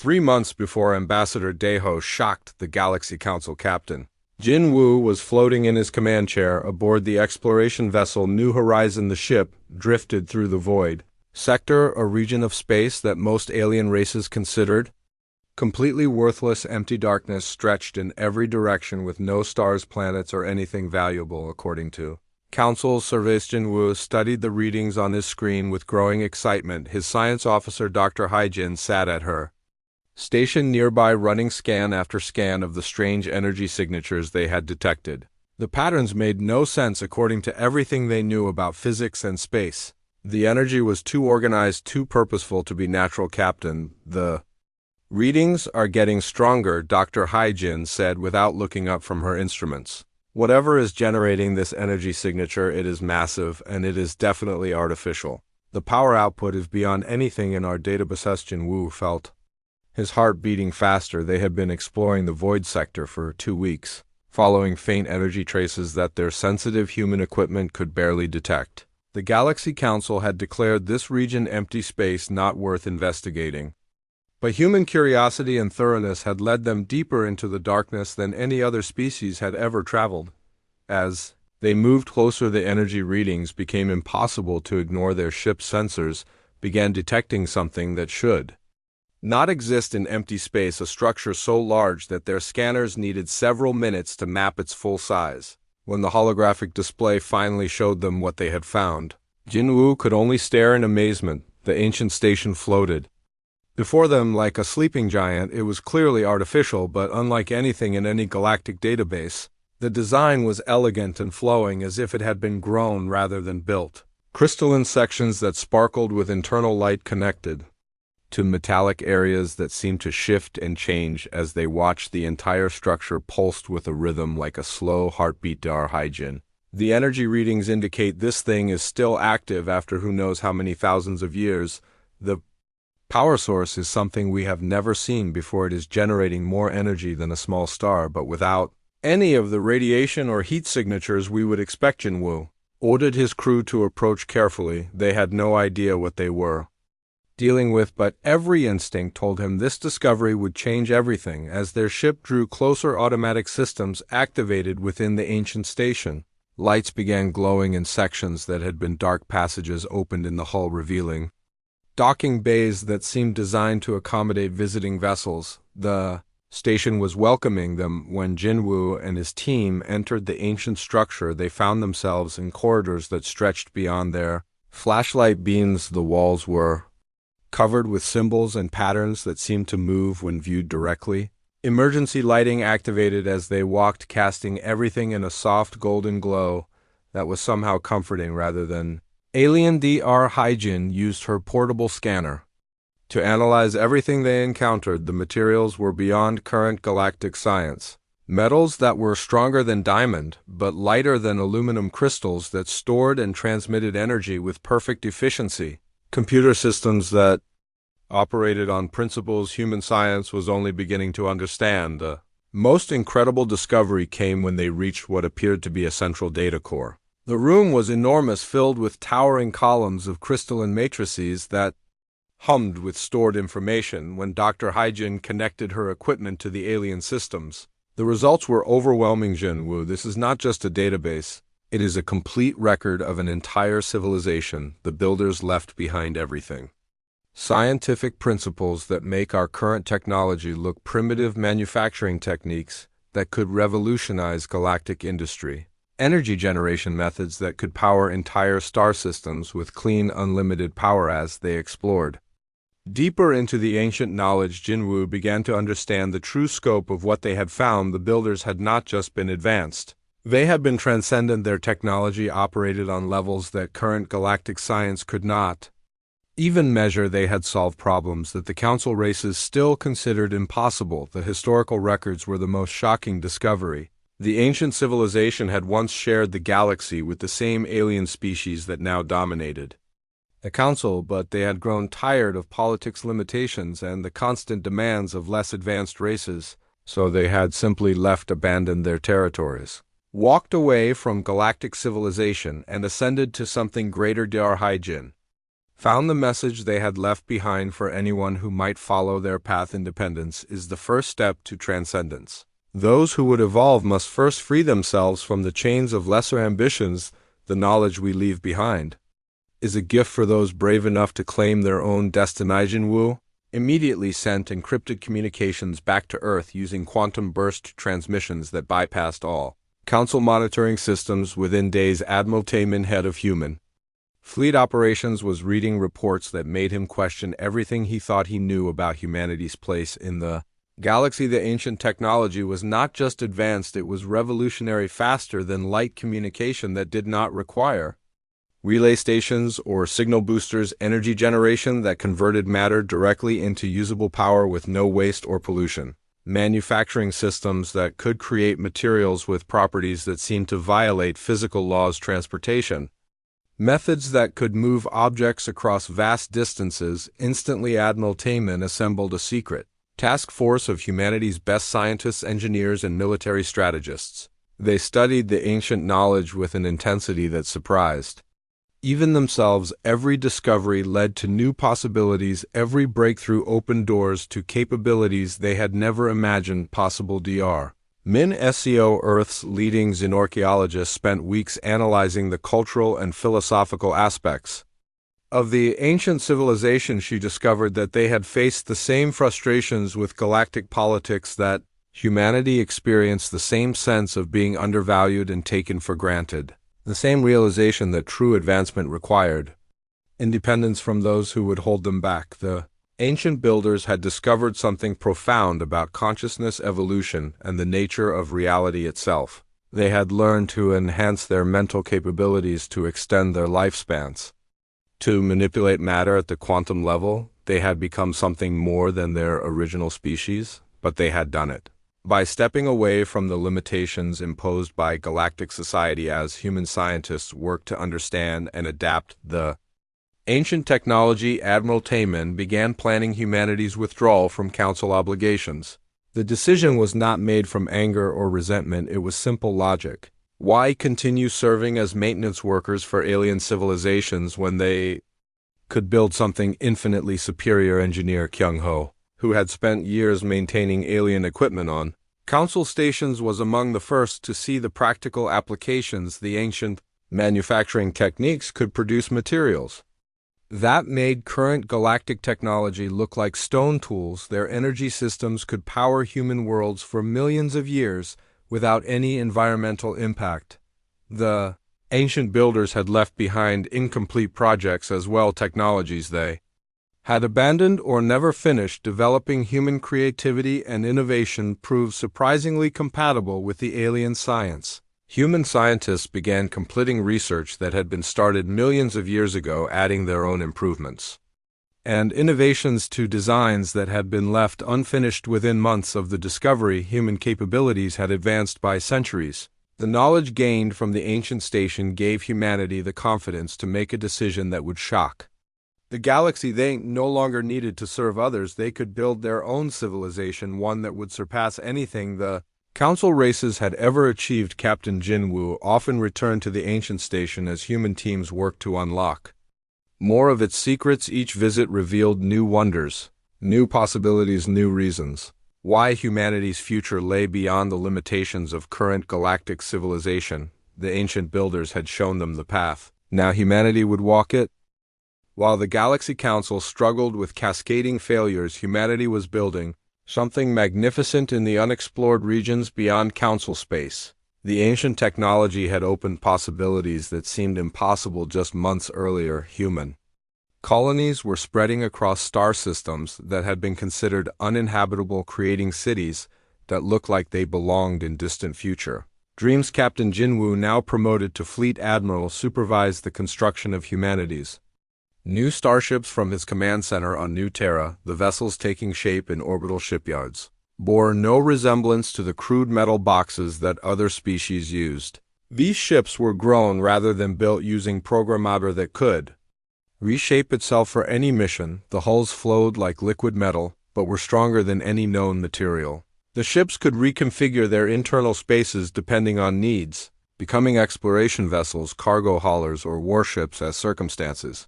3 months before Ambassador Deho shocked the Galaxy Council captain, Jin Woo was floating in his command chair aboard the exploration vessel New Horizon. The ship drifted through the void sector, a region of space that most alien races considered completely worthless. Empty darkness stretched in every direction with no stars, planets, or anything valuable, according to Council surveys. Jin Woo studied the readings on his screen with growing excitement. His science officer, Dr. Haijin, sat at her station nearby, running scan after scan of the strange energy signatures they had detected. The patterns made no sense according to everything they knew about physics and space. The energy was too organized, too purposeful to be natural, Captain. The readings are getting stronger, Dr. Haijin said without looking up from her instruments. Whatever is generating this energy signature, it is massive, and it is definitely artificial. The power output is beyond anything in our database. Jin Woo felt his heart beating faster. They had been exploring the void sector for 2 weeks, following faint energy traces that their sensitive human equipment could barely detect. The Galaxy Council had declared this region empty space, not worth investigating. But human curiosity and thoroughness had led them deeper into the darkness than any other species had ever traveled. As they moved closer, the energy readings became impossible to ignore. Their ship's sensors began detecting something that should not exist in empty space, a structure so large that their scanners needed several minutes to map its full size. When the holographic display finally showed them what they had found, Jin Woo could only stare in amazement. The ancient station floated before them like a sleeping giant. It was clearly artificial, but unlike anything in any galactic database. The design was elegant and flowing, as if it had been grown rather than built. Crystalline sections that sparkled with internal light connected to metallic areas that seemed to shift and change as they watched. The entire structure pulsed with a rhythm like a slow heartbeat. Dar Haijin, the energy readings indicate this thing is still active after who knows how many thousands of years. The power source is something we have never seen before. It is generating more energy than a small star, but without any of the radiation or heat signatures we would expect. Jin Woo ordered his crew to approach carefully. They had no idea what they were dealing with, but every instinct told him this discovery would change everything. As their ship drew closer, automatic systems activated within the ancient station. Lights began glowing in sections that had been dark. Passages opened in the hull, revealing docking bays that seemed designed to accommodate visiting vessels. The station was welcoming them. When Jin Woo and his team entered the ancient structure, they found themselves in corridors that stretched beyond their flashlight beams. The walls were covered with symbols and patterns that seemed to move when viewed directly. Emergency lighting activated as they walked, casting everything in a soft golden glow that was somehow comforting rather than alien. Dr. Haijin used her portable scanner to analyze everything they encountered. The materials were beyond current galactic science. Metals that were stronger than diamond, but lighter than aluminum, crystals that stored and transmitted energy with perfect efficiency. Computer systems that operated on principles human science was only beginning to understand. The most incredible discovery came when they reached what appeared to be a central data core. The room was enormous, filled with towering columns of crystalline matrices that hummed with stored information. When Dr. Haijin connected her equipment to the alien systems, the results were overwhelming. Jin Woo, this is not just a database. It is a complete record of an entire civilization. The builders left behind everything. Scientific principles that make our current technology look primitive, manufacturing techniques that could revolutionize galactic industry, energy generation methods that could power entire star systems with clean, unlimited power. As they explored deeper into the ancient knowledge, Jin Woo began to understand the true scope of what they had found. The builders had not just been advanced. They had been transcendent. Their technology operated on levels that current galactic science could not even measure. They had solved problems that the Council races still considered impossible. The historical records were the most shocking discovery. The ancient civilization had once shared the galaxy with the same alien species that now dominated the Council, but they had grown tired of politics limitations and the constant demands of less advanced races, so they had simply abandoned their territories, walked away from galactic civilization, and ascended to something greater. Dr. Haijin found the message they had left behind for anyone who might follow their path. Independence is the first step to transcendence. Those who would evolve must first free themselves from the chains of lesser ambitions. The knowledge we leave behind is a gift for those brave enough to claim their own destiny. Jin Woo immediately sent encrypted communications back to Earth using quantum burst transmissions that bypassed all Council monitoring systems. Within days, Admiral Taemin, head of human fleet operations, was reading reports that made him question everything he thought he knew about humanity's place in the galaxy. The ancient technology was not just advanced, it was revolutionary, faster than light communication that did not require relay stations or signal boosters, energy generation that converted matter directly into usable power with no waste or pollution, manufacturing systems that could create materials with properties that seemed to violate physical laws, transportation methods that could move objects across vast distances. Instantly, Admiral Taemin assembled a secret task force of humanity's best scientists, engineers, and military strategists. They studied the ancient knowledge with an intensity that surprised even themselves. Every discovery led to new possibilities. Every breakthrough opened doors to capabilities they had never imagined possible. Dr. Min Seo, Earth's leading xenorchaeologist, spent weeks analyzing the cultural and philosophical aspects of the ancient civilization. She discovered that they had faced the same frustrations with galactic politics, that humanity experienced the same sense of being undervalued and taken for granted, the same realization that true advancement required independence from those who would hold them back. The ancient builders had discovered something profound about consciousness, evolution, and the nature of reality itself. They had learned to enhance their mental capabilities, to extend their lifespans, to manipulate matter at the quantum level. They had become something more than their original species, but they had done it by stepping away from the limitations imposed by galactic society. As human scientists worked to understand and adapt the ancient technology, Admiral Taemin began planning humanity's withdrawal from Council obligations. The decision was not made from anger or resentment, it was simple logic. Why continue serving as maintenance workers for alien civilizations when they could build something infinitely superior? Engineer Kyung-ho, who had spent years maintaining alien equipment on Council stations, was among the first to see the practical applications. The ancient manufacturing techniques could produce materials that made current galactic technology look like stone tools. Their energy systems could power human worlds for millions of years without any environmental impact. The ancient builders had left behind incomplete projects as well, technologies they had abandoned or never finished developing. Human creativity and innovation proved surprisingly compatible with the alien science. Human scientists began completing research that had been started millions of years ago, adding their own improvements and innovations to designs that had been left unfinished. Within months of the discovery, human capabilities had advanced by centuries. The knowledge gained from the ancient station gave humanity the confidence to make a decision that would shock the galaxy. They no longer needed to serve others. They could build their own civilization, one that would surpass anything the Council races had ever achieved. Captain Jin Woo often returned to the ancient station as human teams worked to unlock more of its secrets. Each visit revealed new wonders, new possibilities, new reasons why humanity's future lay beyond the limitations of current galactic civilization. The ancient builders had shown them the path. Now humanity would walk it. While the Galaxy Council struggled with cascading failures, humanity was building something magnificent in the unexplored regions beyond Council space. The ancient technology had opened possibilities that seemed impossible just months earlier. Human colonies were spreading across star systems that had been considered uninhabitable, creating cities that looked like they belonged in distant future dreams. Captain Jin Woo, now promoted to Fleet Admiral, supervised the construction of humanity's new starships from his command center on New Terra. The vessels, taking shape in orbital shipyards, bore no resemblance to the crude metal boxes that other species used. These ships were grown rather than built, using programmable that could reshape itself for any mission. The hulls flowed like liquid metal, but were stronger than any known material. The ships could reconfigure their internal spaces depending on needs, becoming exploration vessels, cargo haulers, or warships as circumstances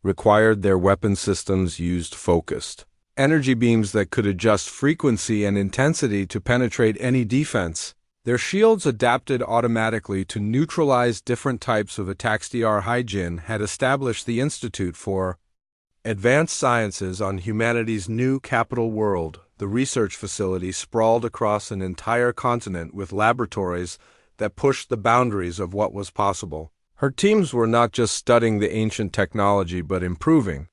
required their weapon systems used focused energy beams that could adjust frequency and intensity to penetrate any defense. Their shields adapted automatically to neutralize different types of attacks. Dr. Hyjin had established the Institute for Advanced Sciences on humanity's new capital world. The research facility sprawled across an entire continent with laboratories that pushed the boundaries of what was possible. Her teams were not just studying the ancient technology but improving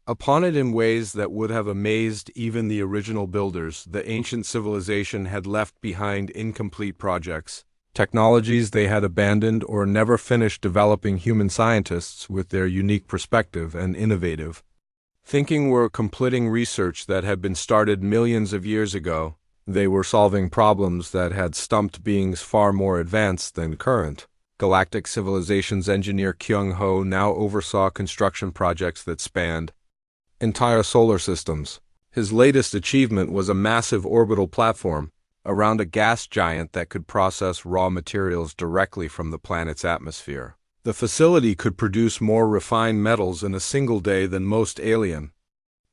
upon it in ways that would have amazed even the original builders. The ancient civilization had left behind incomplete projects, technologies they had abandoned or never finished developing. Human scientists, with their unique perspective and innovative thinking, were completing research that had been started millions of years ago. They were solving problems that had stumped beings far more advanced than current galactic civilizations. Engineer Kyung Ho now oversaw construction projects that spanned entire solar systems. His latest achievement was a massive orbital platform around a gas giant that could process raw materials directly from the planet's atmosphere. The facility could produce more refined metals in a single day than most alien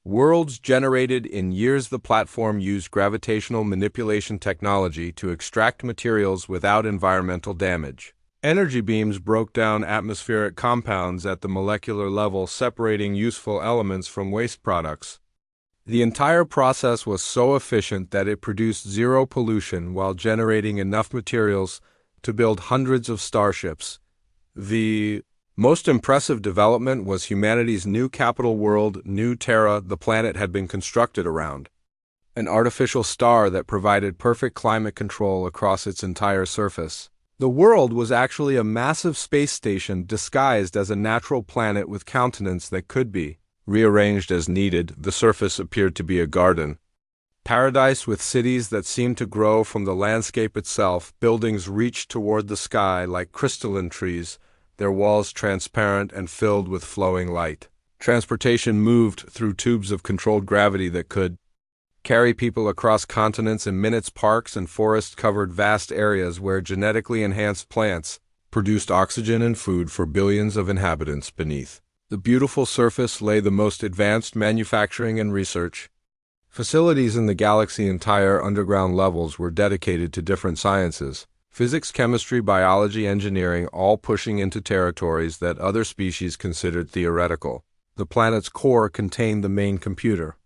worlds generated in years. The platform used gravitational manipulation technology to extract materials without environmental damage. Energy beams broke down atmospheric compounds at the molecular level, separating useful elements from waste products. The entire process was so efficient that it produced zero pollution while generating enough materials to build hundreds of starships. The most impressive development was humanity's new capital world, New Terra. The planet had been constructed around an artificial star that provided perfect climate control across its entire surface. The world was actually a massive space station disguised as a natural planet with continents that could be rearranged as needed. The surface appeared to be a garden paradise with cities that seemed to grow from the landscape itself. Buildings reached toward the sky like crystalline trees, their walls transparent and filled with flowing light. Transportation moved through tubes of controlled gravity that could carry people across continents in minutes. Parks and forests covered vast areas where genetically enhanced plants produced oxygen and food for billions of inhabitants. Beneath the beautiful surface lay the most advanced manufacturing and research facilities in the galaxy. Entire underground levels were dedicated to different sciences: physics, chemistry, biology, engineering, all pushing into territories that other species considered theoretical. The planet's core contained the main computer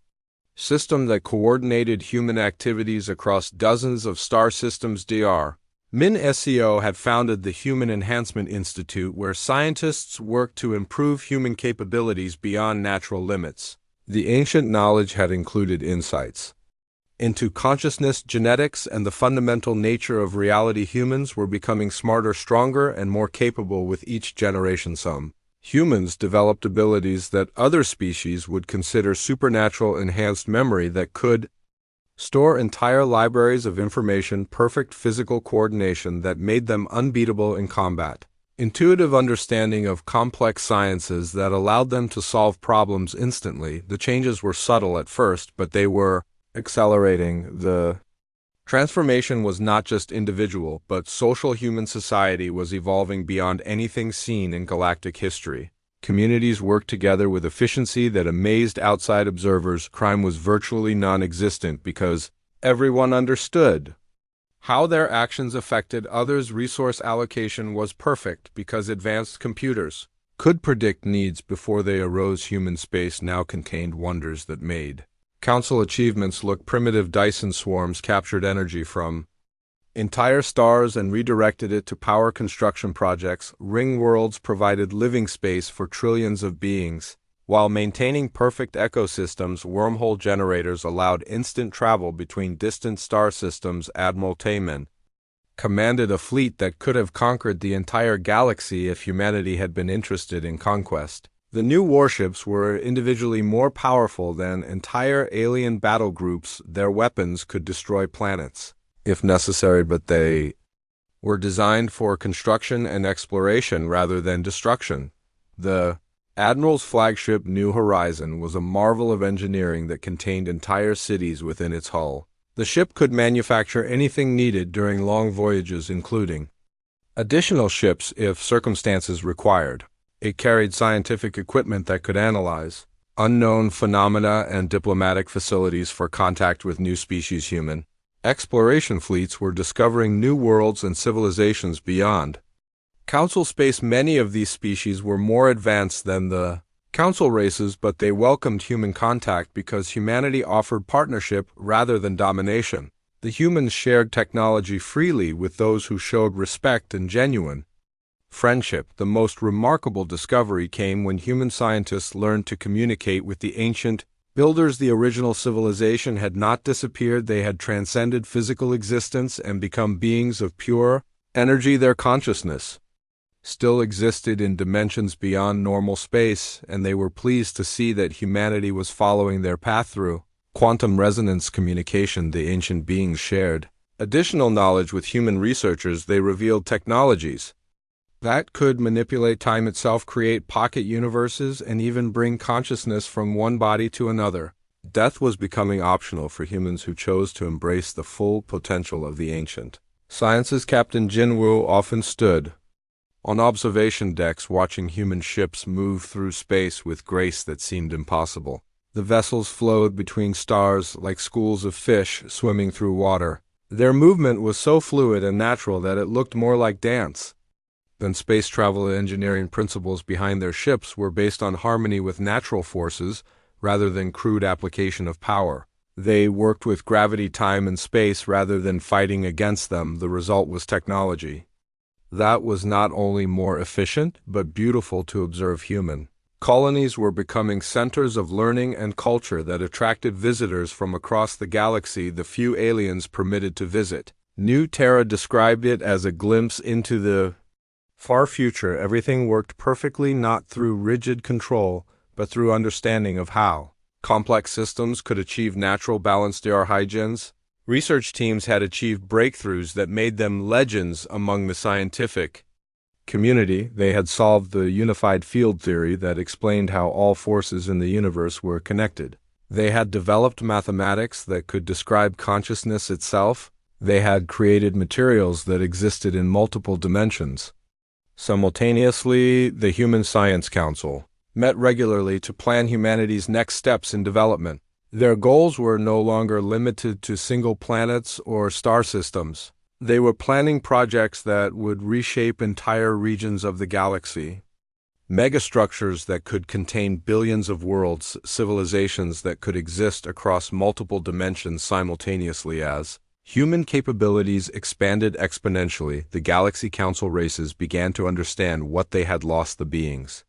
system that coordinated human activities across dozens of star systems. Dr. Min Seo had founded the Human Enhancement Institute, where scientists worked to improve human capabilities beyond natural limits. The ancient knowledge had included insights into consciousness, genetics, and the fundamental nature of reality. Humans were becoming smarter, stronger, and more capable with each generation. Some humans developed abilities that other species would consider supernatural: enhanced memory that could store entire libraries of information, perfect physical coordination that made them unbeatable in combat, intuitive understanding of complex sciences that allowed them to solve problems instantly. The changes were subtle at first, but they were accelerating. The transformation was not just individual, but social. Human society was evolving beyond anything seen in galactic history. Communities worked together with efficiency that amazed outside observers. Crime was virtually non-existent because everyone understood how their actions affected others. Resource allocation was perfect because advanced computers could predict needs before they arose. Human space now contained wonders that made Council achievements look primitive. Dyson swarms captured energy from entire stars and redirected it to power construction projects. Ring worlds provided living space for trillions of beings. While maintaining perfect ecosystems, wormhole generators allowed instant travel between distant star systems. Admiral Taemin commanded a fleet that could have conquered the entire galaxy if humanity had been interested in conquest. The new warships were individually more powerful than entire alien battle groups. Their weapons could destroy planets if necessary, but they were designed for construction and exploration rather than destruction. The Admiral's flagship, New Horizon, was a marvel of engineering that contained entire cities within its hull. The ship could manufacture anything needed during long voyages, including additional ships if circumstances required. It carried scientific equipment that could analyze unknown phenomena and diplomatic facilities for contact with new species human. Exploration fleets were discovering new worlds and civilizations beyond Council space. Many of these species were more advanced than the Council races, but they welcomed human contact because humanity offered partnership rather than domination. The humans shared technology freely with those who showed respect and genuine friendship. The most remarkable discovery came when human scientists learned to communicate with the ancient builders. The original civilization had not disappeared, they had transcended physical existence and become beings of pure energy. Their consciousness still existed in dimensions beyond normal space, and they were pleased to see that humanity was following their path through quantum resonance communication. The ancient beings shared additional knowledge with human researchers. They revealed technologies that could manipulate time itself, create pocket universes, and even bring consciousness from one body to another. Death was becoming optional for humans who chose to embrace the full potential of the ancient sciences. Captain Jinwoo often stood on observation decks watching human ships move through space with grace that seemed impossible. The vessels flowed between stars like schools of fish swimming through water. Their movement was so fluid and natural that it looked more like dance than space travel. Engineering principles behind their ships were based on harmony with natural forces rather than crude application of power. They worked with gravity, time, and space rather than fighting against them. The result was technology that was not only more efficient, but beautiful to observe. Human colonies were becoming centers of learning and culture that attracted visitors from across the galaxy. The few aliens permitted to visit New Terra described it as a glimpse into the far future. Everything worked perfectly, not through rigid control, but through understanding of how complex systems could achieve natural balance. Their hygienes research teams had achieved breakthroughs that made them legends among the scientific community. They had solved the unified field theory that explained how all forces in the universe were connected. They had developed mathematics that could describe consciousness itself. They had created materials that existed in multiple dimensions. Simultaneously, the Human Science Council met regularly to plan humanity's next steps in development. Their goals were no longer limited to single planets or star systems. They were planning projects that would reshape entire regions of the galaxy. Megastructures that could contain billions of worlds, civilizations that could exist across multiple dimensions simultaneously. As human capabilities expanded exponentially, the Galaxy Council races began to understand what they had lost. The beings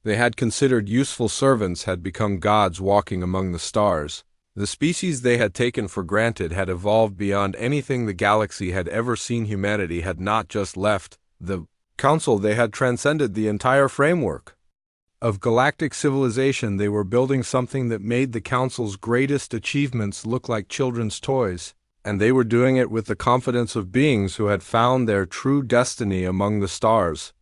they had considered useful servants had become gods walking among the stars. The species they had taken for granted had evolved beyond anything the galaxy had ever seen. Humanity had not just left the Council, they had transcended the entire framework of galactic civilization. They were building something that made the Council's greatest achievements look like children's toys, and they were doing it with the confidence of beings who had found their true destiny among the stars.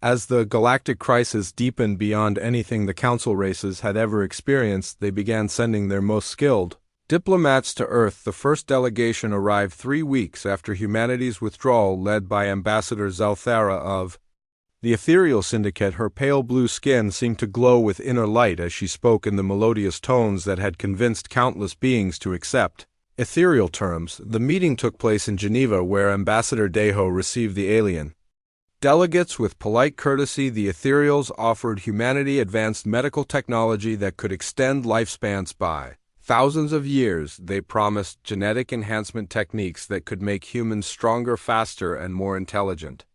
As the galactic crisis deepened beyond anything the Council races had ever experienced, they began sending their most skilled diplomats to Earth. The first delegation arrived 3 weeks after humanity's withdrawal, led by Ambassador Zelthara of the Ethereal Syndicate. Her pale blue skin seemed to glow with inner light as she spoke in the melodious tones that had convinced countless beings to accept ethereal terms. The meeting took place in Geneva, where Ambassador Deho received the alien delegates with polite courtesy. The Ethereals offered humanity advanced medical technology that could extend lifespans by thousands of years. They promised genetic enhancement techniques that could make humans stronger, faster, and more intelligent.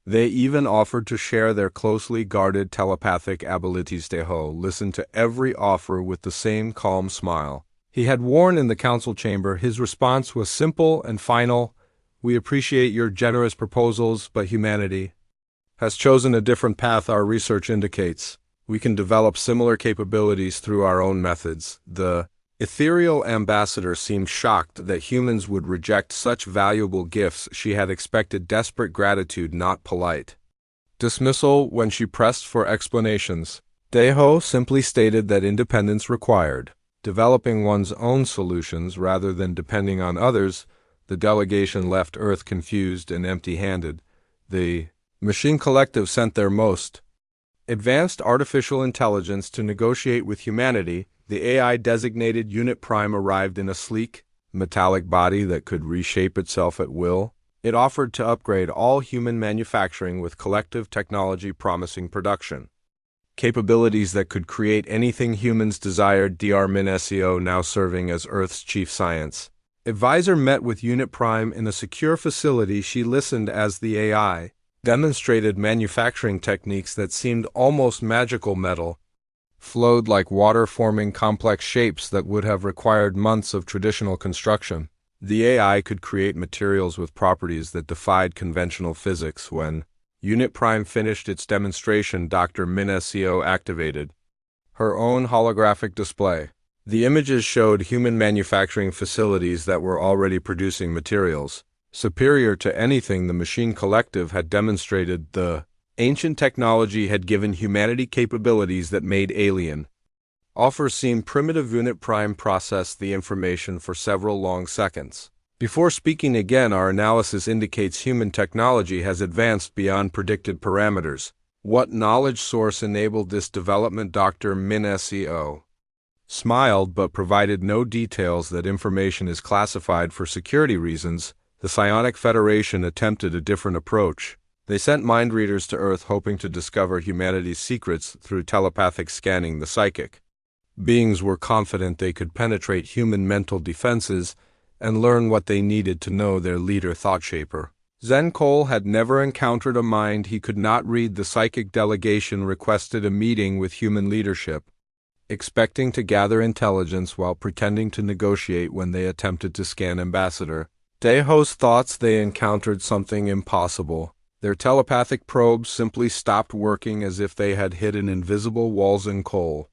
They even offered to share their closely guarded telepathic abilities. Deho listened to every offer with the same calm smile he had worn in the council chamber. His response was simple and final: "We appreciate your generous proposals, but humanity has chosen a different path. Our research indicates we can develop similar capabilities through our own methods." The ethereal ambassador seemed shocked that humans would reject such valuable gifts. She had expected desperate gratitude, not polite dismissal. When she pressed for explanations, Deho simply stated that independence required developing one's own solutions rather than depending on others. The delegation left Earth confused and empty-handed. The Machine Collective sent their most advanced artificial intelligence to negotiate with humanity. The AI-designated Unit Prime arrived in a sleek, metallic body that could reshape itself at will. It offered to upgrade all human manufacturing with collective technology promising production. Capabilities that could create anything humans desired. Dr. Min-SEO, now serving as Earth's chief science advisor, met with Unit Prime in a secure facility. She listened as the AI demonstrated manufacturing techniques that seemed almost magical. Metal flowed like water, forming complex shapes that would have required months of traditional construction. The AI could create materials with properties that defied conventional physics. When Unit Prime finished its demonstration, Dr. Min-SEO activated her own holographic display. The images showed human manufacturing facilities that were already producing materials superior to anything the machine collective had demonstrated. The ancient technology had given humanity capabilities that made alien. Offers seemed primitive. Unit Prime processed the information for several long seconds before speaking again. Our analysis indicates human technology has advanced beyond predicted parameters. What knowledge source enabled this development? Dr. Min-SEO smiled but provided no details. That information is classified for security reasons. The Psionic Federation attempted a different approach. They sent mind readers to Earth hoping to discover humanity's secrets through telepathic scanning. The psychic beings were confident they could penetrate human mental defenses and learn what they needed to know. Their leader, Thoughtshaper Zen Cole, had never encountered a mind he could not read. The psychic delegation requested a meeting with human leadership, expecting to gather intelligence while pretending to negotiate. When they attempted to scan Ambassador Deho's thoughts, they encountered something impossible. Their telepathic probes simply stopped working, as if they had hit an invisible wall. Zen Cole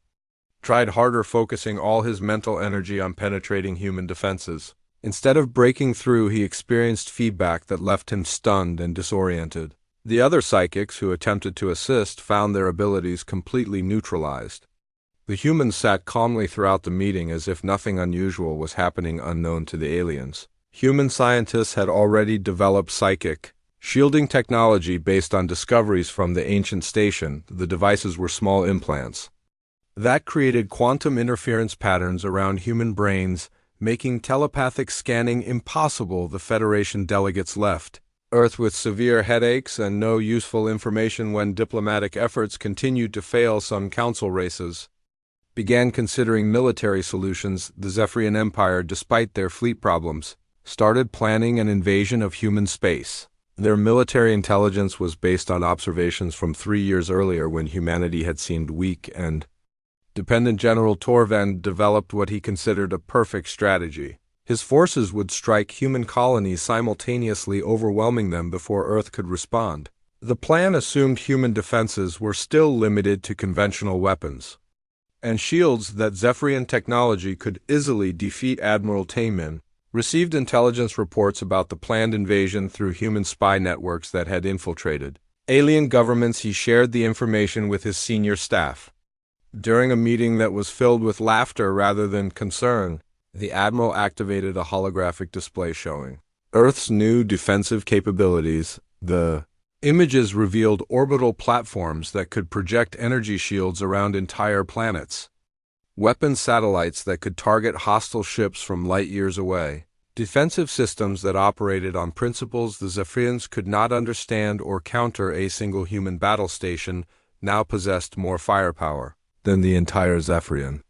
tried harder, focusing all his mental energy on penetrating human defenses. Instead of breaking through, he experienced feedback that left him stunned and disoriented. The other psychics who attempted to assist found their abilities completely neutralized. The humans sat calmly throughout the meeting as if nothing unusual was happening unknown to the aliens. Human scientists had already developed psychic shielding technology based on discoveries from the ancient station. The devices were small implants that created quantum interference patterns around human brains, making telepathic scanning impossible. The Federation delegates left Earth with severe headaches and no useful information. When diplomatic efforts continued to fail, some council races began considering military solutions. The Zephyrian Empire, despite their fleet problems, started planning an invasion of human space. Their military intelligence was based on observations from 3 years earlier, when humanity had seemed weak and dependent. General Torvend developed what he considered a perfect strategy. His forces would strike human colonies simultaneously, overwhelming them before Earth could respond. The plan assumed human defenses were still limited to conventional weapons and shields that Zephyrian technology could easily defeat. Admiral Taemin received intelligence reports about the planned invasion through human spy networks that had infiltrated alien governments. He shared the information with his senior staff. During a meeting that was filled with laughter rather than concern, the Admiral activated a holographic display showing Earth's new defensive capabilities. The images revealed orbital platforms that could project energy shields around entire planets, weapon satellites that could target hostile ships from light years away, defensive systems that operated on principles the Zephyrians could not understand or counter. A single human battle station now possessed more firepower than the entire Zephyrian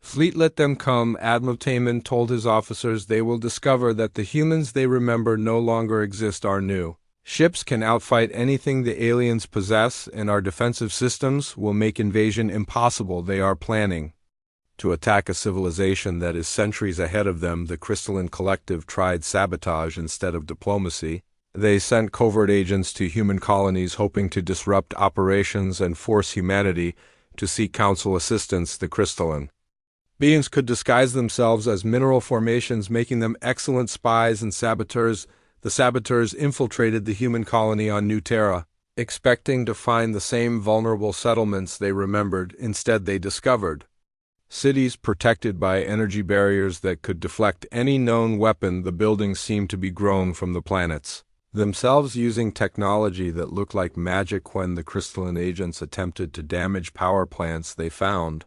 fleet. Let them come, Admiral Taemin told his officers. They will discover that the humans they remember no longer exist. Our new ships can outfight anything the aliens possess, and our defensive systems will make invasion impossible. They are planning to attack a civilization that is centuries ahead of them. The Crystalline Collective tried sabotage instead of diplomacy. They sent covert agents to human colonies hoping to disrupt operations and force humanity to seek council assistance. The crystalline beings could disguise themselves as mineral formations, making them excellent spies and saboteurs. The saboteurs infiltrated the human colony on New Terra, expecting to find the same vulnerable settlements they remembered. Instead, they discovered cities protected by energy barriers that could deflect any known weapon. The buildings seemed to be grown from the planets themselves using technology that looked like magic when the crystalline agents attempted to damage power plants they found,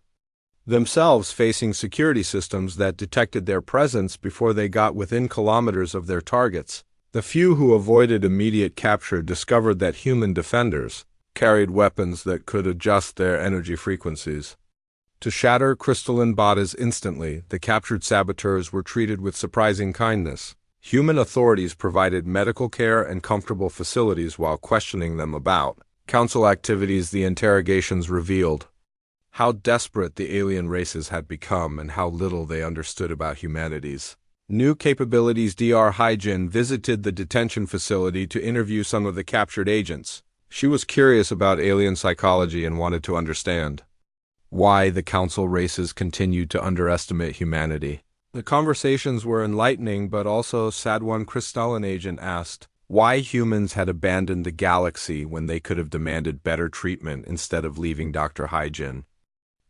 themselves facing security systems that detected their presence before they got within kilometers of their targets. The few who avoided immediate capture discovered that human defenders carried weapons that could adjust their energy frequencies to shatter crystalline bodies instantly. The captured saboteurs were treated with surprising kindness. Human authorities provided medical care and comfortable facilities while questioning them about council activities. The interrogations revealed how desperate the alien races had become and how little they understood about humanity's new capabilities. Dr. Hyjin visited the detention facility to interview some of the captured agents. She was curious about alien psychology and wanted to understand why the council races continued to underestimate humanity. The conversations were enlightening but also sad. One crystalline agent asked why humans had abandoned the galaxy when they could have demanded better treatment instead of leaving. Dr. Hyjin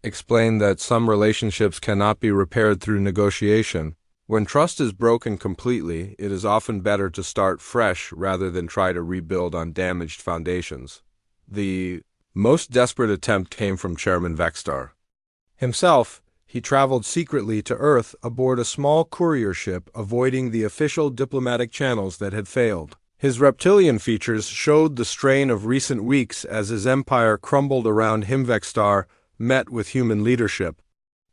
explained that some relationships cannot be repaired through negotiation. When trust is broken completely, it is often better to start fresh rather than try to rebuild on damaged foundations. The most desperate attempt came from Chairman Vextar himself. He traveled secretly to Earth aboard a small courier ship, avoiding the official diplomatic channels that had failed. His reptilian features showed the strain of recent weeks as his empire crumbled around him. Vextar met with human leadership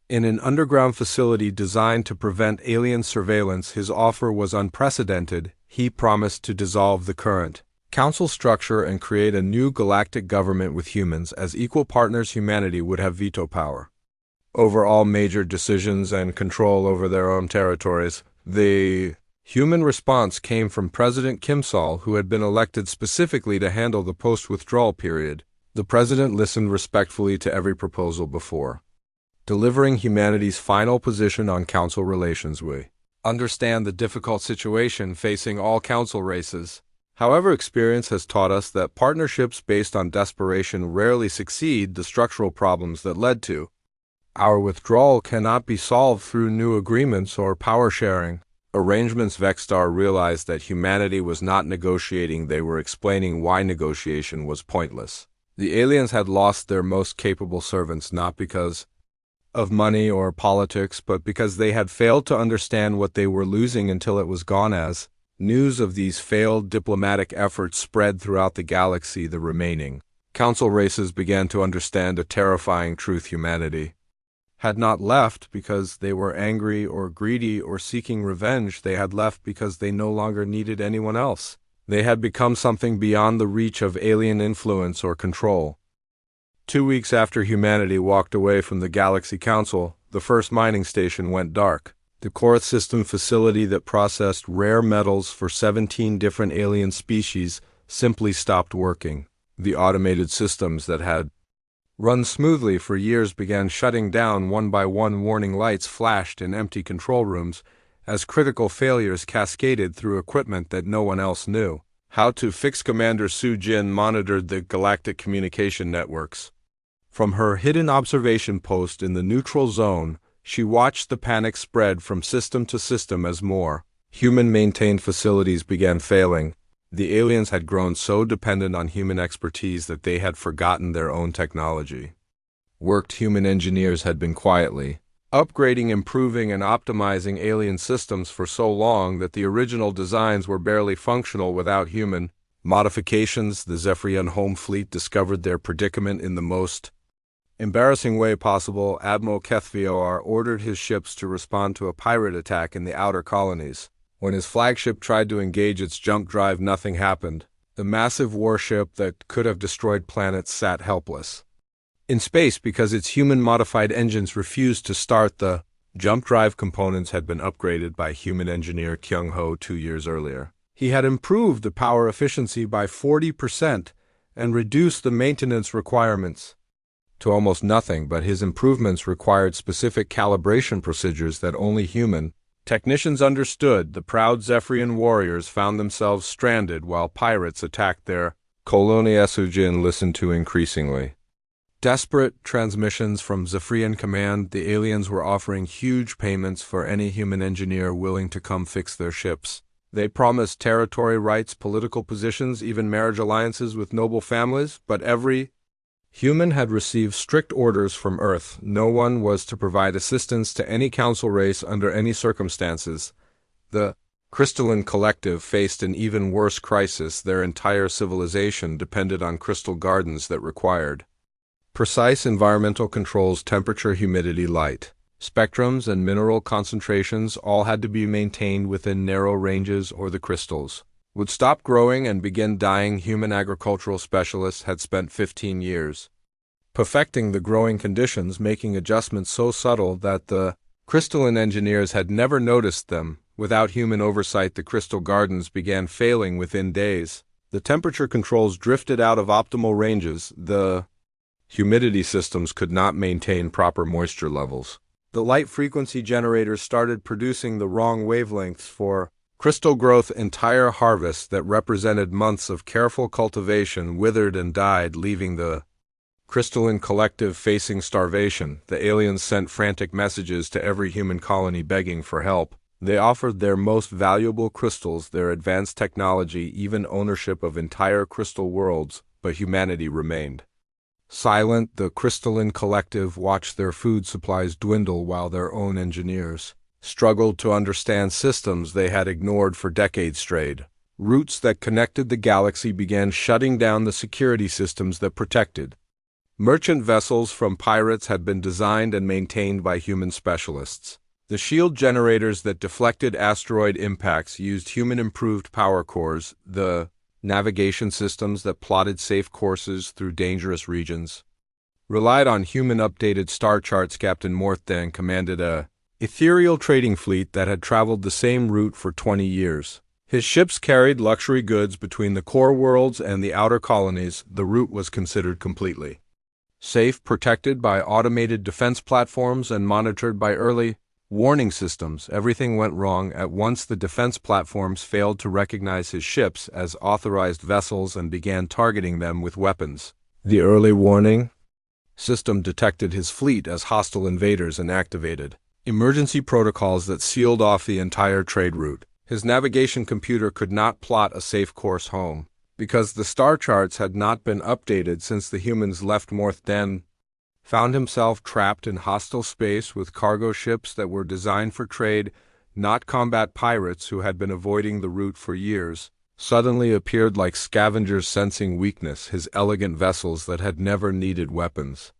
in an underground facility designed to prevent alien surveillance. His offer was unprecedented. He promised to dissolve the current council structure and create a new galactic government with humans as equal partners. Humanity would have veto power over all major decisions and control over their own territories. The human response came from President Kimsal, who had been elected specifically to handle the post-withdrawal period. The president listened respectfully to every proposal before delivering humanity's final position on council relations. We understand the difficult situation facing all council races. However, experience has taught us that partnerships based on desperation rarely succeed. The structural problems that led to our withdrawal cannot be solved through new agreements or power-sharing arrangements. Vextar realized that humanity was not negotiating. They were explaining why negotiation was pointless. The aliens had lost their most capable servants not because of money or politics, but because they had failed to understand what they were losing until it was gone. As news of these failed diplomatic efforts spread throughout the galaxy, the remaining council races began to understand a terrifying truth. Humanity had not left because they were angry or greedy or seeking revenge. They had left because they no longer needed anyone else. They had become something beyond the reach of alien influence or control. 2 weeks after humanity walked away from the Galaxy Council, the first mining station went dark. The Korath system facility that processed rare metals for 17 different alien species simply stopped working. The automated systems that had run smoothly for years began shutting down one by one. Warning lights flashed in empty control rooms as critical failures cascaded through equipment that no one else knew how to fix. Commander Su Jin monitored the galactic communication networks. From her hidden observation post in the neutral zone, she watched the panic spread from system to system as more human-maintained facilities began failing. The aliens had grown so dependent on human expertise that they had forgotten their own technology. Human engineers had been quietly upgrading, improving, and optimizing alien systems for so long that the original designs were barely functional without human modifications. The Zephyrian home fleet discovered their predicament in the most embarrassing way possible. Admiral Kethvior ordered his ships to respond to a pirate attack in the outer colonies. When his flagship tried to engage its jump drive, nothing happened. The massive warship that could have destroyed planets sat helpless in space because its human-modified engines refused to start. The jump drive components had been upgraded by human engineer Kyung Ho 2 years earlier. He had improved the power efficiency by 40% and reduced the maintenance requirements to almost nothing, but his improvements required specific calibration procedures that only human technicians understood. The proud Zephyrian warriors found themselves stranded while pirates attacked their colony. Sujin listened to increasingly desperate transmissions from Zephyrian command. The aliens were offering huge payments for any human engineer willing to come fix their ships. They promised territory rights, political positions, even marriage alliances with noble families, but every human had received strict orders from Earth. No one was to provide assistance to any council race under any circumstances. The Crystalline Collective faced an even worse crisis. Their entire civilization depended on crystal gardens that required precise environmental controls, temperature, humidity, light spectrums, and mineral concentrations all had to be maintained within narrow ranges or the crystals would stop growing and begin dying. Human agricultural specialists had spent 15 years perfecting the growing conditions, making adjustments so subtle that the crystalline engineers had never noticed them. Without human oversight, the crystal gardens began failing within days. The temperature controls drifted out of optimal ranges. The humidity systems could not maintain proper moisture levels. The light frequency generators started producing the wrong wavelengths for crystal growth. Entire harvests that represented months of careful cultivation withered and died, leaving the Crystalline Collective facing starvation. The aliens sent frantic messages to every human colony begging for help. They offered their most valuable crystals, their advanced technology, even ownership of entire crystal worlds, but humanity remained silent. The Crystalline Collective watched their food supplies dwindle while their own engineers struggled to understand systems they had ignored for decades. Strayed routes that connected the galaxy began shutting down the security systems that protected merchant vessels from pirates had been designed and maintained by human specialists. The shield generators that deflected asteroid impacts used human-improved power cores. The navigation systems that plotted safe courses through dangerous regions relied on human-updated star charts. Captain Morthdan commanded a ethereal trading fleet that had traveled the same route for 20 years. His ships carried luxury goods between the core worlds and the outer colonies. The route was considered completely safe, protected by automated defense platforms and monitored by early warning systems. Everything went wrong at once. The defense platforms failed to recognize his ships as authorized vessels and began targeting them with weapons. The early warning system detected his fleet as hostile invaders and activated emergency protocols that sealed off the entire trade route. His navigation computer could not plot a safe course home because the star charts had not been updated since the humans left. Morthdan found himself trapped in hostile space with cargo ships that were designed for trade, not combat. Pirates who had been avoiding the route for years suddenly appeared like scavengers sensing weakness. His elegant vessels that had never needed weapons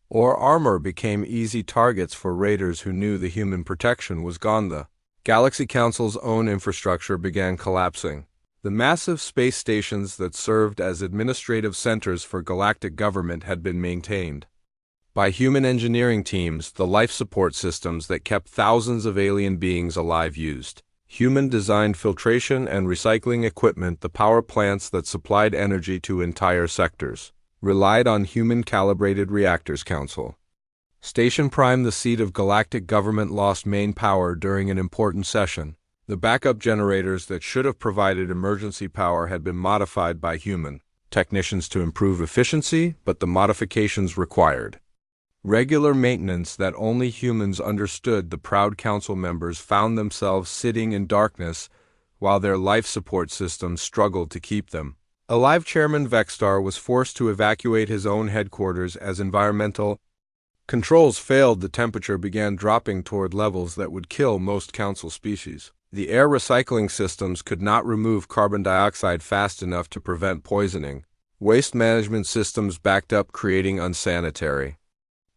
or armor became easy targets for raiders who knew the human protection was gone. The Galaxy Council's own infrastructure began collapsing. The massive space stations that served as administrative centers for galactic government had been maintained by human engineering teams. The life support systems that kept thousands of alien beings alive used human-designed filtration and recycling equipment. The power plants that supplied energy to entire sectors relied on human-calibrated reactors. Council Station Prime, the seat of galactic government, lost main power during an important session. The backup generators that should have provided emergency power had been modified by human technicians to improve efficiency, but the modifications required regular maintenance that only humans understood. The proud council members found themselves sitting in darkness while their life support systems struggled to keep them alive. Chairman Vexstar was forced to evacuate his own headquarters as environmental controls failed. The temperature began dropping toward levels that would kill most council species. The air recycling systems could not remove carbon dioxide fast enough to prevent poisoning. Waste management systems backed up, creating unsanitary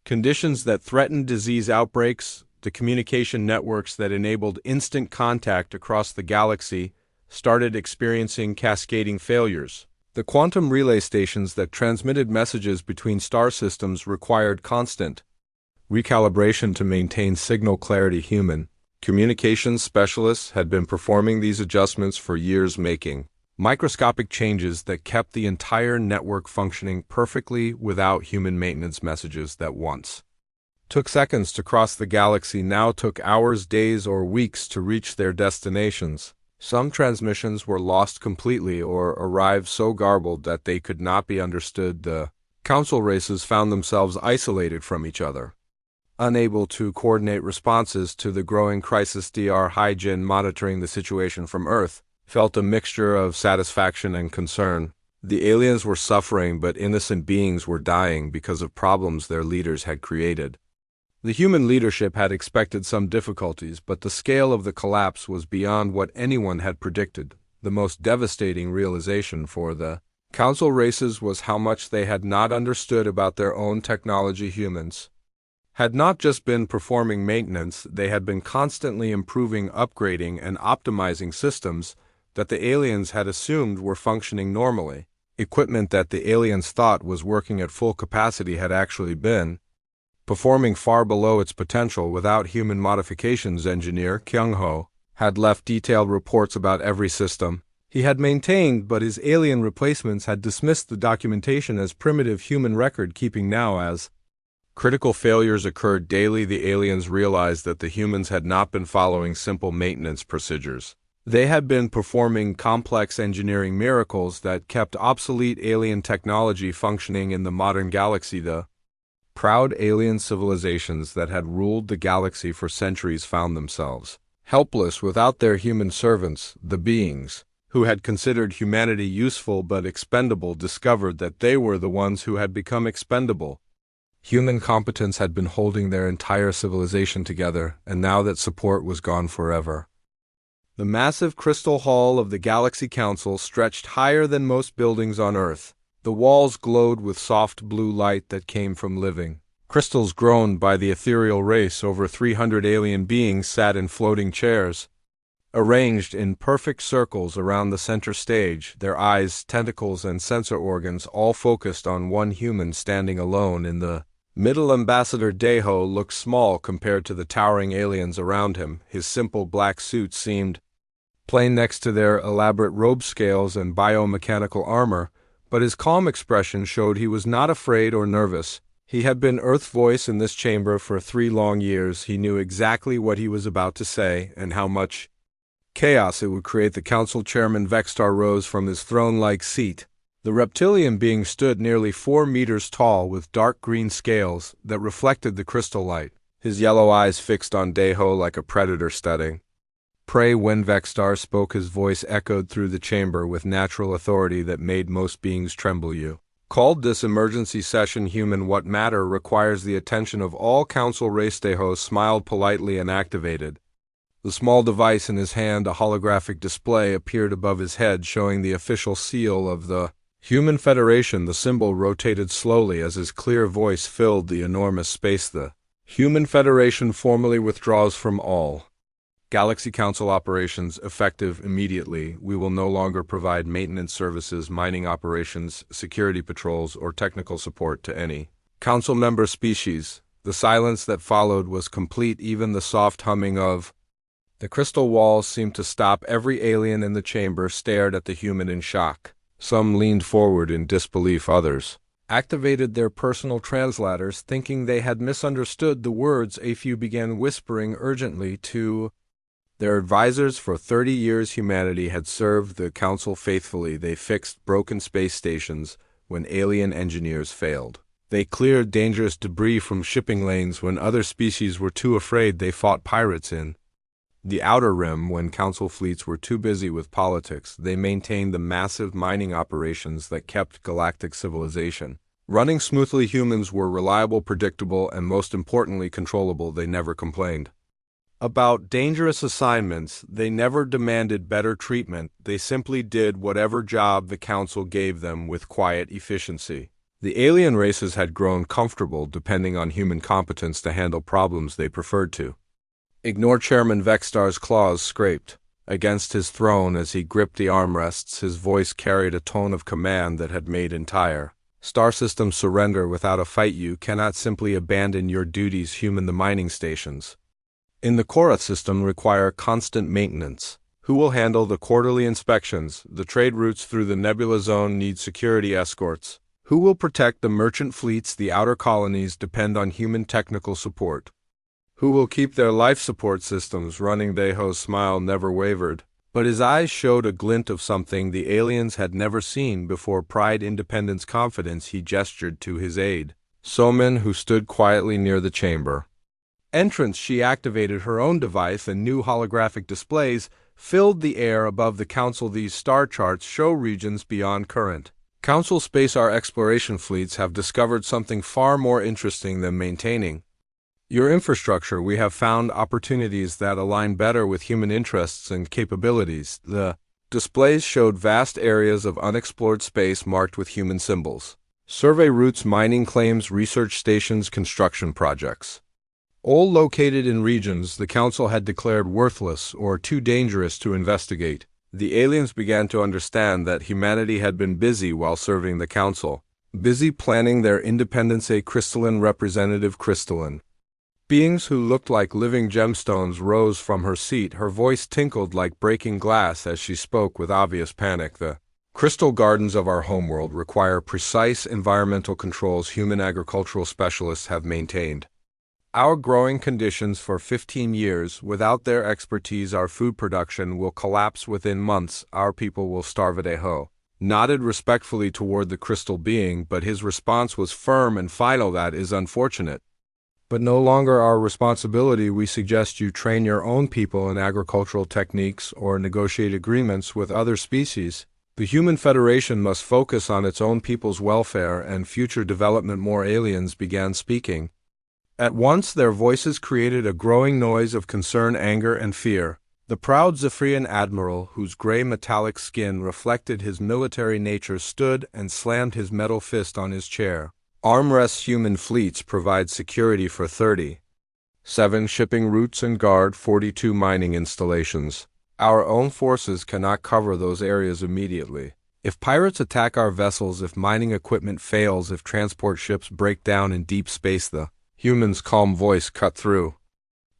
conditions that threatened disease outbreaks. The communication networks that enabled instant contact across the galaxy started experiencing cascading failures. The quantum relay stations that transmitted messages between star systems required constant recalibration to maintain signal clarity. Human communications specialists had been performing these adjustments for years, making microscopic changes that kept the entire network functioning perfectly without human maintenance. Messages that once took seconds to cross the galaxy now took hours, days, or weeks to reach their destinations. Some transmissions were lost completely or arrived so garbled that they could not be understood. The council races found themselves isolated from each other, Unable to coordinate responses to the growing crisis, Dr. Hyjin, monitoring the situation from Earth, felt a mixture of satisfaction and concern. The aliens were suffering, but innocent beings were dying because of problems their leaders had created. The human leadership had expected some difficulties, but the scale of the collapse was beyond what anyone had predicted. The most devastating realization for the Council races was how much they had not understood about their own technology. Humans had not just been performing maintenance, they had been constantly improving, upgrading, and optimizing systems that the aliens had assumed were functioning normally. Equipment that the aliens thought was working at full capacity had actually been performing far below its potential without human modifications. Engineer Kyung-ho had left detailed reports about every system he had maintained, but his alien replacements had dismissed the documentation as primitive human record-keeping. Now, as critical failures occurred daily, the aliens realized that the humans had not been following simple maintenance procedures. They had been performing complex engineering miracles that kept obsolete alien technology functioning in the modern galaxy. The proud alien civilizations that had ruled the galaxy for centuries found themselves helpless without their human servants. The beings who had considered humanity useful but expendable discovered that they were the ones who had become expendable. Human competence had been holding their entire civilization together, and now that support was gone forever. The massive crystal hall of the Galaxy Council stretched higher than most buildings on Earth. The walls glowed with soft blue light that came from living crystals grown by the ethereal race. Over 300 alien beings sat in floating chairs, arranged in perfect circles around the center stage, their eyes, tentacles, and sensor organs all focused on one human standing alone in the middle. Ambassador Daeho looked small compared to the towering aliens around him. His simple black suit seemed plain next to their elaborate robe scales and biomechanical armor, but his calm expression showed he was not afraid or nervous. He had been Earth's voice in this chamber for 3 long years. He knew exactly what he was about to say and how much chaos it would create. The council chairman Vextar rose from his throne-like seat. The reptilian being stood nearly 4 meters tall with dark green scales that reflected the crystal light, his yellow eyes fixed on Daeho like a predator studying prey. When Vextar spoke, his voice echoed through the chamber with natural authority that made most beings tremble. You called this emergency session human. What matter requires the attention of all council race. Daeho smiled politely and activated the small device in his hand. A holographic display appeared above his head, showing the official seal of the Human Federation. The symbol rotated slowly as his clear voice filled the enormous space. The Human Federation formally withdraws from all Galaxy Council operations, effective immediately. We will no longer provide maintenance services, mining operations, security patrols, or technical support to any Council member species. The silence that followed was complete. Even the soft humming of the crystal walls seemed to stop. Every alien in the chamber stared at the human in shock. Some leaned forward in disbelief. Others activated their personal translators, thinking they had misunderstood the words. A few began whispering urgently to their advisors. For 30 years, humanity had served the Council faithfully. They fixed broken space stations when alien engineers failed. They cleared dangerous debris from shipping lanes when other species were too afraid. They fought pirates in the Outer Rim when Council fleets were too busy with politics. They maintained the massive mining operations that kept galactic civilization running smoothly. Humans were reliable, predictable, and most importantly, controllable. They never complained about dangerous assignments. They never demanded better treatment. They simply did whatever job the Council gave them with quiet efficiency. The alien races had grown comfortable depending on human competence to handle problems they preferred to ignore. Chairman Vextar's claws scraped against his throne as he gripped the armrests. His voice carried a tone of command that had made entire star systems surrender without a fight. You cannot simply abandon your duties. Human, the mining stations in the Korath system require constant maintenance. Who will handle the quarterly inspections? The trade routes through the Nebula Zone need security escorts. Who will protect the merchant fleets? The outer colonies depend on human technical support. Who will keep their life support systems running? Daeho's smile never wavered, but his eyes showed a glint of something the aliens had never seen before: pride, independence, confidence. He gestured to his aide, Somin, who stood quietly near the chamber. entrance, she activated her own device, and new holographic displays filled the air above the Council. These star charts show regions beyond current Council space. Our exploration fleets have discovered something far more interesting than maintaining your infrastructure. We have found opportunities that align better with human interests and capabilities. The displays showed vast areas of unexplored space marked with human symbols. Survey routes, mining claims, research stations, construction projects, all located in regions the Council had declared worthless or too dangerous to investigate. The aliens began to understand that humanity had been busy while serving the Council, busy planning their independence. A crystalline representative, crystalline beings who looked like living gemstones, rose from her seat. Her voice tinkled like breaking glass as she spoke with obvious panic. The crystal gardens of our homeworld require precise environmental controls human agricultural specialists have maintained our growing conditions for 15 years. Without their expertise, our food production will collapse within months. Our people will starve. Deho nodded respectfully toward the crystal being, but his response was firm and final. That is unfortunate, but no longer our responsibility. We suggest you train your own people in agricultural techniques or negotiate agreements with other species. The Human Federation must focus on its own people's welfare and future development. More aliens began speaking. At once their voices created a growing noise of concern, anger, and fear. The proud Zephyrian admiral, whose gray metallic skin reflected his military nature, stood and slammed his metal fist on his chair. Armrests. Human fleets provide security for 37 shipping routes and guard 42 mining installations. Our own forces cannot cover those areas immediately. If pirates attack our vessels, if mining equipment fails, if transport ships break down in deep space, the human's calm voice cut through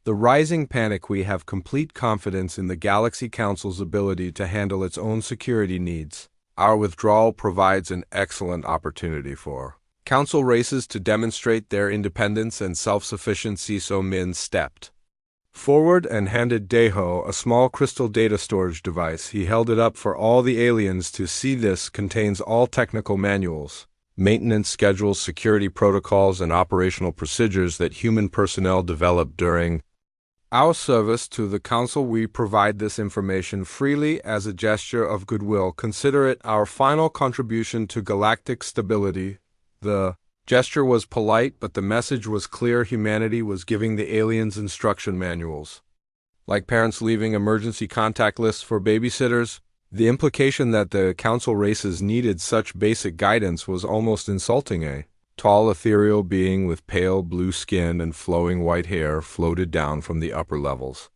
the rising panic. We have complete confidence in the Galaxy Council's ability to handle its own security needs. Our withdrawal provides an excellent opportunity for Council races to demonstrate their independence and self-sufficiency. So Min stepped forward and handed Deho a small crystal data storage device. He held it up for all the aliens to see. This contains all technical manuals, maintenance schedules, security protocols, and operational procedures that human personnel developed during our service to the Council. We provide this information freely as a gesture of goodwill. Consider it our final contribution to galactic stability. The gesture was polite, but the message was clear. Humanity was giving the aliens instruction manuals, like parents leaving emergency contact lists for babysitters. The implication that the Council races needed such basic guidance was almost insulting. A tall, ethereal being with pale blue skin and flowing white hair floated down from the upper levels.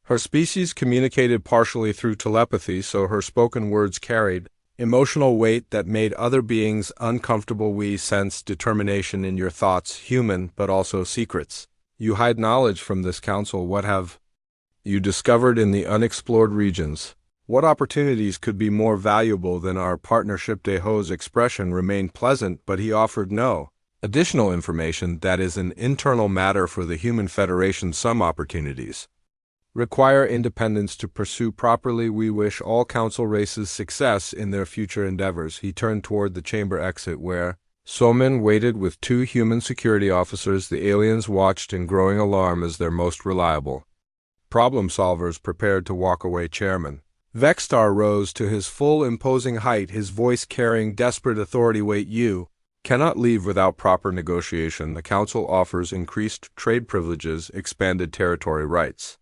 Her species communicated partially through telepathy, so her spoken words carried emotional weight that made other beings uncomfortable. We sense determination in your thoughts, human, but also secrets. You hide knowledge from this Council. What have you discovered in the unexplored regions? What opportunities could be more valuable than our partnership? Deho's expression remained pleasant, but he offered no additional information. That is an internal matter for the Human Federation. Some opportunities require independence to pursue properly. We wish all Council races success in their future endeavors. He turned toward the chamber exit, where Somin waited with 2 human security officers. The aliens watched in growing alarm as their most reliable problem solvers prepared to walk away. Chairman Vexstar rose to his full imposing height, his voice carrying desperate authority. Wait, you cannot leave without proper negotiation. The Council offers increased trade privileges, expanded territory rights,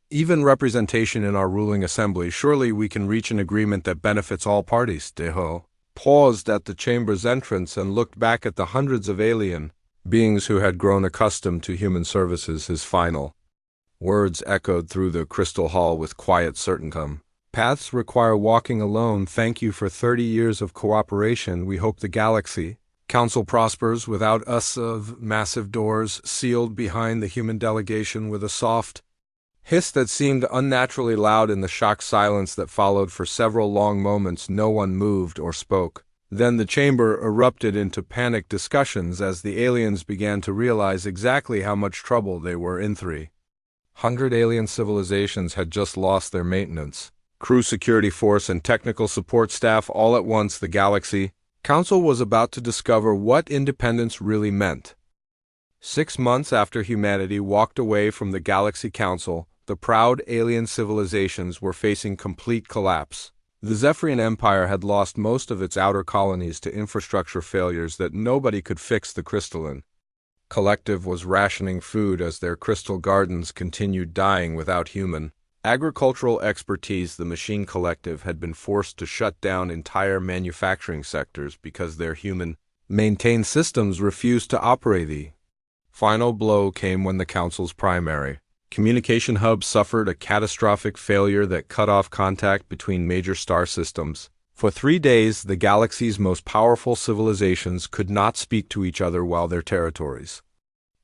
even representation in our ruling assembly. Surely we can reach an agreement that benefits all parties. Deho paused at the chamber's entrance and looked back at the hundreds of alien beings who had grown accustomed to human services. His final words echoed through the crystal hall with quiet certainty. Paths require walking alone. Thank you for 30 years of cooperation. We hope the Galaxy Council prospers without us. Of massive doors sealed behind the human delegation with a soft hiss that seemed unnaturally loud in the shocked silence that followed. For several long moments no one moved or spoke. Then the chamber erupted into panicked discussions as the aliens began to realize exactly how much trouble they were in. 300 alien civilizations had just lost their maintenance, crew, security force, and technical support staff all at once. The Galaxy Council was about to discover what independence really meant. 6 months after humanity walked away from the Galaxy Council, the proud alien civilizations were facing complete collapse. The Zephyrian Empire had lost most of its outer colonies to infrastructure failures that nobody could fix. The Crystalline Collective was rationing food as their crystal gardens continued dying without human agricultural expertise. The Machine Collective had been forced to shut down entire manufacturing sectors because their human-maintained systems refused to operate. The final blow came when the Council's primary communication hub suffered a catastrophic failure that cut off contact between major star systems. For 3 days, the galaxy's most powerful civilizations could not speak to each other while their territories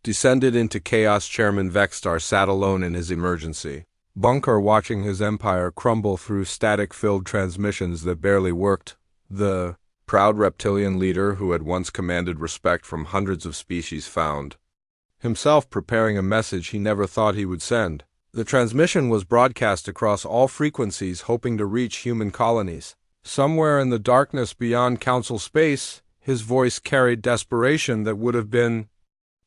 descended into chaos. Chairman Vexstar sat alone in his emergency bunker, watching his empire crumble through static-filled transmissions that barely worked. The proud reptilian leader, who had once commanded respect from hundreds of species, found himself preparing a message he never thought he would send. The transmission was broadcast across all frequencies, hoping to reach human colonies. Somewhere in the darkness beyond Council space, his voice carried desperation that would have been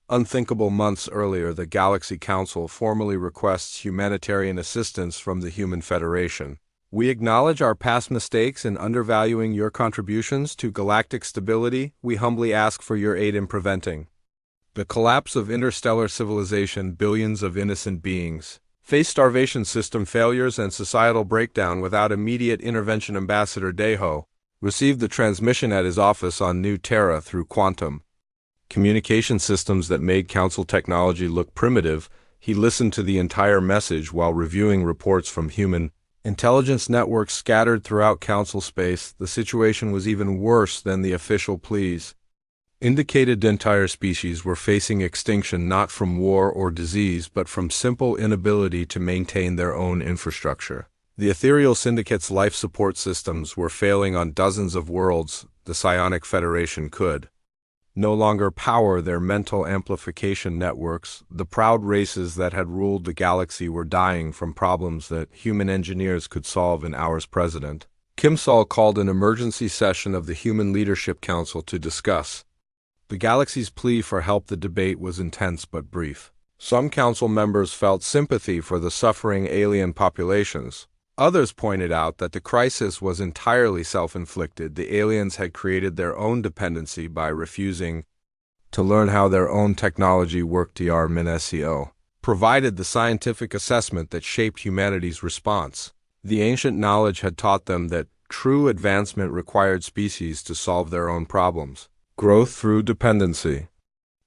unthinkable months earlier. The Galaxy Council formally requests humanitarian assistance from the Human Federation. We acknowledge our past mistakes in undervaluing your contributions to galactic stability. We humbly ask for your aid in preventing the collapse of interstellar civilization. Billions of innocent beings face starvation, system failures, and societal breakdown without immediate intervention. Ambassador Deho received the transmission at his office on New Terra through quantum communication systems that made Council technology look primitive. He listened to the entire message while reviewing reports from human intelligence networks scattered throughout Council space. The situation was even worse than the official pleas indicated. Entire species were facing extinction, not from war or disease, but from simple inability to maintain their own infrastructure. The Ethereal Syndicate's life support systems were failing on dozens of worlds. The Psionic Federation could no longer power their mental amplification networks. The proud races that had ruled the galaxy were dying from problems that human engineers could solve in hours. President Kim Sol called an emergency session of the Human Leadership Council to discuss the galaxy's plea for help. The debate was intense but brief. Some council members felt sympathy for the suffering alien populations. Others pointed out that the crisis was entirely self-inflicted. The aliens had created their own dependency by refusing to learn how their own technology worked. Dr. Minesio provided the scientific assessment that shaped humanity's response. The ancient knowledge had taught them that true advancement required species to solve their own problems. Growth through dependency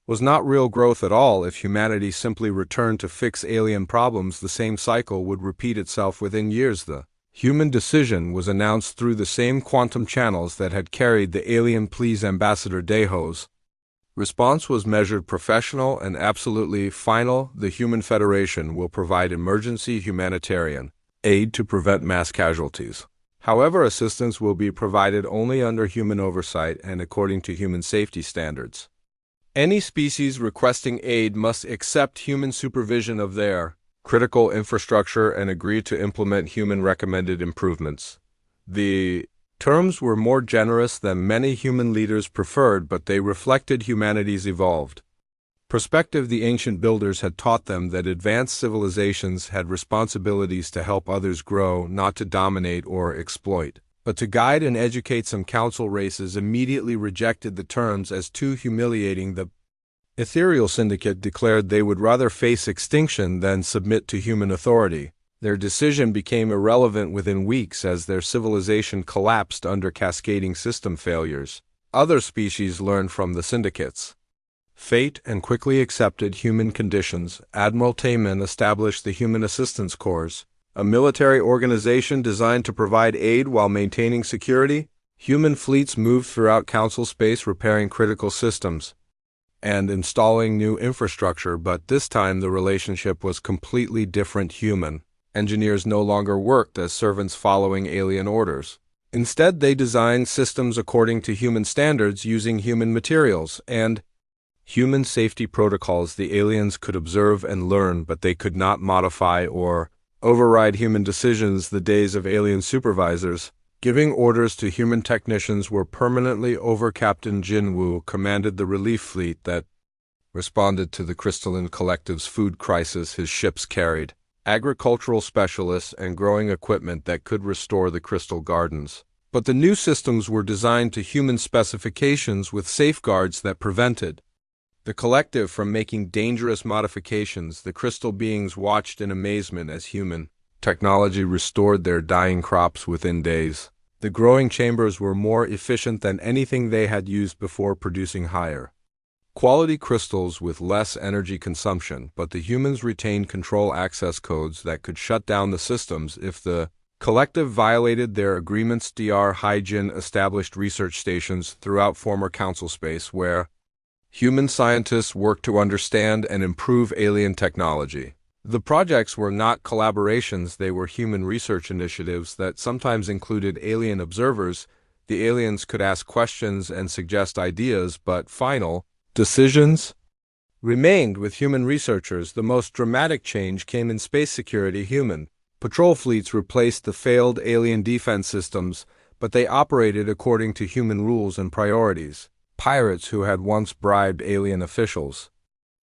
was not real growth at all. If humanity simply returned to fix alien problems, the same cycle would repeat itself within years. The human decision was announced through the same quantum channels that had carried the alien pleas. Ambassador Deho's response was measured, professional, and absolutely final. The Human Federation will provide emergency humanitarian aid to prevent mass casualties. However, assistance will be provided only under human oversight and according to human safety standards. Any species requesting aid must accept human supervision of their critical infrastructure and agree to implement human-recommended improvements. The terms were more generous than many human leaders preferred, but they reflected humanity's evolved perspective. The ancient builders had taught them that advanced civilizations had responsibilities to help others grow, not to dominate or exploit, but to guide and educate. Some council races immediately rejected the terms as too humiliating. The Ethereal Syndicate declared they would rather face extinction than submit to human authority. Their decision became irrelevant within weeks as their civilization collapsed under cascading system failures. Other species learned from the Syndicate's fate and quickly accepted human conditions. Admiral Tayman established the Human Assistance Corps, a military organization designed to provide aid while maintaining security. Human fleets moved throughout Council space, repairing critical systems and installing new infrastructure, but this time the relationship was completely different. Human engineers no longer worked as servants following alien orders. Instead, they designed systems according to human standards, using human materials and human safety protocols. The aliens could observe and learn, but they could not modify or override human decisions. The days of alien supervisors giving orders to human technicians were permanently over. Captain Jin Woo commanded the relief fleet that responded to the Crystalline Collective's food crisis. His ships carried agricultural specialists and growing equipment that could restore the crystal gardens. But the new systems were designed to human specifications with safeguards that prevented the collective from making dangerous modifications. The crystal beings watched in amazement as human technology restored their dying crops within days. The growing chambers were more efficient than anything they had used before, producing higher quality crystals with less energy consumption, but the humans retained control access codes that could shut down the systems if the collective violated their agreements. Dr. Hygiene established research stations throughout former council space where human scientists worked to understand and improve alien technology. The projects were not collaborations, they were human research initiatives that sometimes included alien observers. The aliens could ask questions and suggest ideas, but final decisions remained with human researchers. The most dramatic change came in space security. Human patrol fleets replaced the failed alien defense systems, but they operated according to human rules and priorities. Pirates who had once bribed alien officials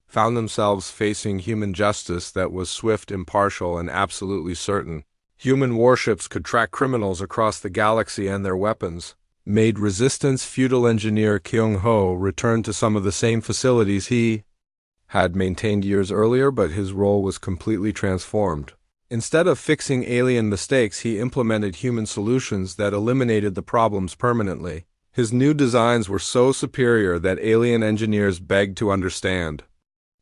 found themselves facing human justice that was swift, impartial, and absolutely certain. Human warships could track criminals across the galaxy, and their weapons made resistance. Feudal engineer Kyung Ho returned to some of the same facilities he had maintained years earlier, but his role was completely transformed. Instead of fixing alien mistakes, he implemented human solutions that eliminated the problems permanently. His new designs were so superior that alien engineers begged to understand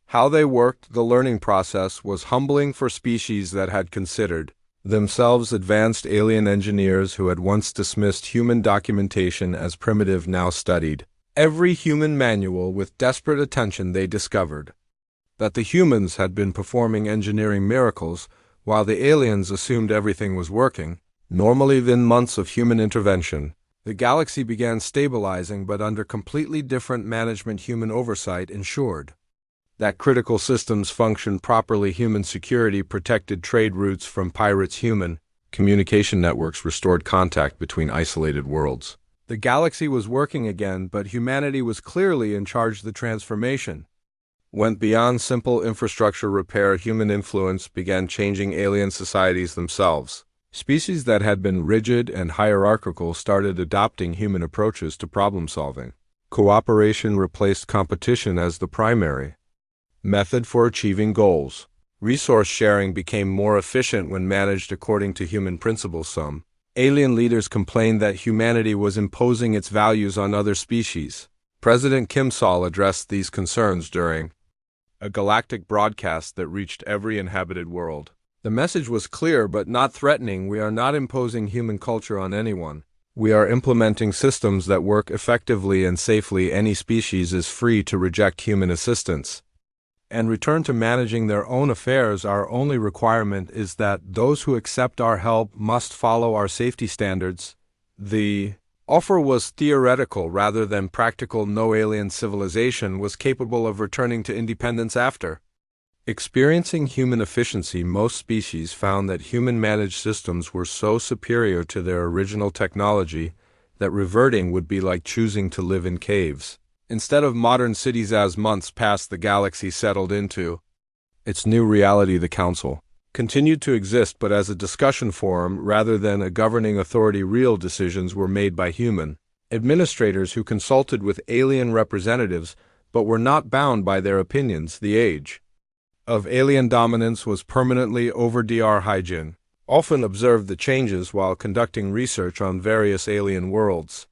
how they worked. The learning process was humbling for species that had considered themselves advanced. Alien engineers who had once dismissed human documentation as primitive now studied every human manual with desperate attention. They discovered that the humans had been performing engineering miracles while the aliens assumed everything was working normally. Within months of human intervention, the galaxy began stabilizing, but under completely different management. Human oversight ensured that critical systems functioned properly. Human security protected trade routes from pirates. Human communication networks restored contact between isolated worlds. The galaxy was working again, but humanity was clearly in charge. The transformation went beyond simple infrastructure repair. Human influence began changing alien societies themselves. Species that had been rigid and hierarchical started adopting human approaches to problem solving. Cooperation replaced competition as the primary method for achieving goals. Resource sharing became more efficient when managed according to human principles. Some alien leaders complained that humanity was imposing its values on other species. President Kim Sol addressed these concerns during a galactic broadcast that reached every inhabited world. The message was clear but not threatening. We are not imposing human culture on anyone. We are implementing systems that work effectively and safely. Any species is free to reject human assistance and return to managing their own affairs. Our only requirement is that those who accept our help must follow our safety standards. The offer was theoretical rather than practical. No alien civilization was capable of returning to independence after experiencing human efficiency. Most species found that human-managed systems were so superior to their original technology that reverting would be like choosing to live in caves instead of modern cities. As months passed, the galaxy settled into its new reality. The Council continued to exist, but as a discussion forum rather than a governing authority. Real decisions were made by human administrators who consulted with alien representatives but were not bound by their opinions. The age of alien dominance was permanently over. Dr. Hygiene often observed the changes while conducting research on various alien worlds.